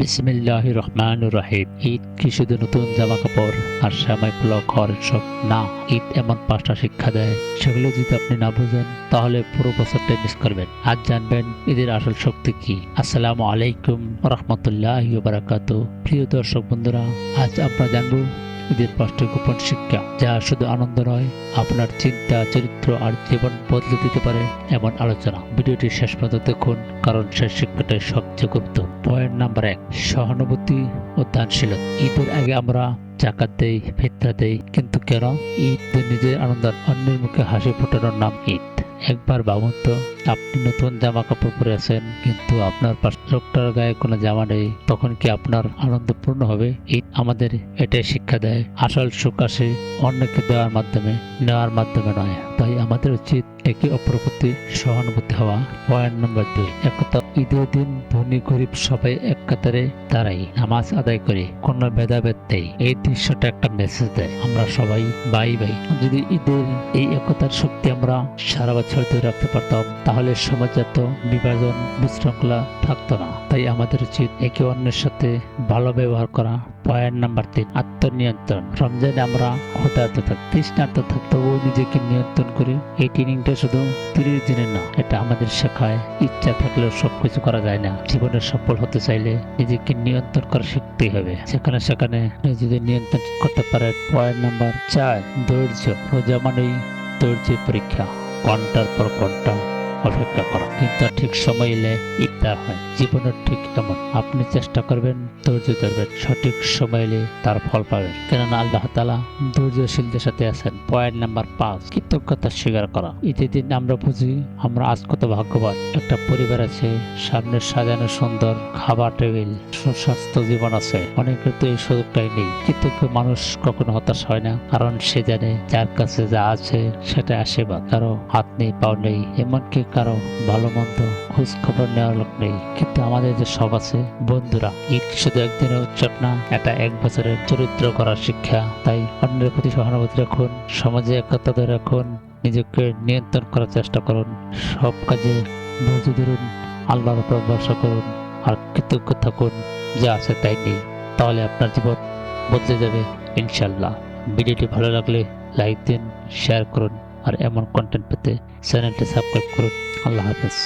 বিসমিল্লাহির রহমানির রহিম। ঈদ কি শুধু নতুন জামা কাপড় আর সেমাই পোলাও খাওয়ার উৎসব? না, ঈদ এমন 5টা শিক্ষা দেয়, সেগুলো যদি আপনি না বুঝেন তাহলে পুরো বছরটাই মিস করবেন। আজ জানবেন ঈদের আসল শক্তি কি। আসসালামু আলাইকুম রহমতুল্লাহি ওয়া বারাকাতুহু। প্রিয় দর্শক বন্ধুরা, আজ আমরা জানবো ঈদের 5টি গোপন শিক্ষা, যা শুধু আনন্দ নয়, আপনার চিন্তা, চরিত্র আর জীবন বদলে দিতে পারে এমন আলোচনা। ভিডিওটি শেষ পর্যন্ত দেখুন, কারণ শেষ শিক্ষাটাই সবচেয়ে গুরুত্ব। পয়েন্ট নাম্বার 1, সহানুভূতি ও দানশীলতা। ঈদের আগে আমরা জাকাত দেই, ফিতরা দেই, কিন্তু কেন? ঈদ নিজের আনন্দ, অন্যের মুখে হাসি ফোটানোর নাম ঈদ। একবার ভাবুন তো, আপনি নতুন জামা কাপড় পরে আছেন, কিন্তু আপনার পাশে লোকটার গায়ে কোনো জামা নেই, তখন কি আপনার আনন্দ পূর্ণ হবে? ঈদ আমাদের এটাই শিক্ষা দেয়, আসল সুখ আসে অন্যকে দেওয়ার মাধ্যমে, নেওয়ার মাধ্যমে নয়। তাই আমাদের উচিত একে অপরের প্রতি সহানুভূতি হওয়া। পয়েন্ট নাম্বার 2, একতা। ঈদের দিন ধনী গরিব সবাই এক কাতারে দাঁড়াই, নামাজ আদায় করে, কোনো ভেদাভেদ নেই। এই দৃশ্যটা একটা মেসেজ দেয়, আমরা সবাই ভাই ভাই। যদি ঈদের এই একতার শক্তি আমরা সারা বছর ধরে রাখতে পারতাম, তাহলে সমাজে এত বিভাজন, বিশৃঙ্খলা থাকতো না। তাই আমাদের উচিত একে অন্যের সাথে ভালো ব্যবহার করা। Point number 3, আত্মনিয়ন্ত্রণ। রমজানে আমরা ক্ষুধার্ত থাকি, তৃষ্ণার্ত থাকি, তবুও নিজেকে নিয়ন্ত্রণ করি। এই ট্রেনিংটা শুধু 30 দিনের না, এটা আমাদের শেখায় ইচ্ছা থাকলেও সবকিছু করা যায় না। জীবনে সফল হতে চাইলে নিজেকে নিয়ন্ত্রণ করা শিখতেই হবে, সেখানে নিজেদের নিয়ন্ত্রণ করতে পারে। পয়েন্ট নাম্বার 4, ধৈর্য। রোজা মানেই ধৈর্যের পরীক্ষা, ঘন্টার পর ঘন্টা অপেক্ষা করা, কিন্তু ঠিক সময় এলে ইফতার হয়। জীবনের ঠিক এমন, আপনি চেষ্টা করবেন, ধৈর্য ধরবেন, সঠিক সময় এলে তার ফল পাবেন, কেননা আল্লাহ তাআলা ধৈর্যশীলদের সাথে আছেন। পয়েন্ট নাম্বার 5, কৃতজ্ঞতা স্বীকার করা। ঈদের দিন আমরা বুঝি আমরা আজ কত ভাগ্যবান, একটা পরিবার আছে, সামনে সাজানো সুন্দর খাবার টেবিল, সুস্বাস্থ্য জীবন আছে। অনেকের তো এই সুযোগটাই নেই। কৃতজ্ঞ মানুষ কখনো হতাশ হয় না, কারণ সে জানে যার কাছে যা আছে সেটা আশীর্বাদ। কারো হাত নেই, পাও নেই, এমনকি কারো ভালো মন্দ খোঁজ খবর নেওয়ার লোক নেই, কিন্তু আমাদের যে সব আছে। বন্ধুরা, ঈদ শুধু একদিনের উৎসব না, এটা এক বছরের চরিত্র করার শিক্ষা। তাই অন্যের প্রতি সহানুভূতি রাখুন, সমাজে একতা ধরে রাখুন, নিজেকে নিয়ন্ত্রণ করার চেষ্টা করুন, সব কাজে ধৈর্য ধরুন, আল্লাহর উপর ভরসা করুন, আর কৃতজ্ঞ থাকুন যা আছে তাই নেই। তাহলে আপনার জীবন বদলে যাবে ইনশাল্লাহ। ভিডিওটি ভালো লাগলে লাইক দিন, শেয়ার করুন, আর এমন কন্টেন্ট পেতে চ্যানেলটি সাবস্ক্রাইব করুন। আল্লাহ হাফেজ।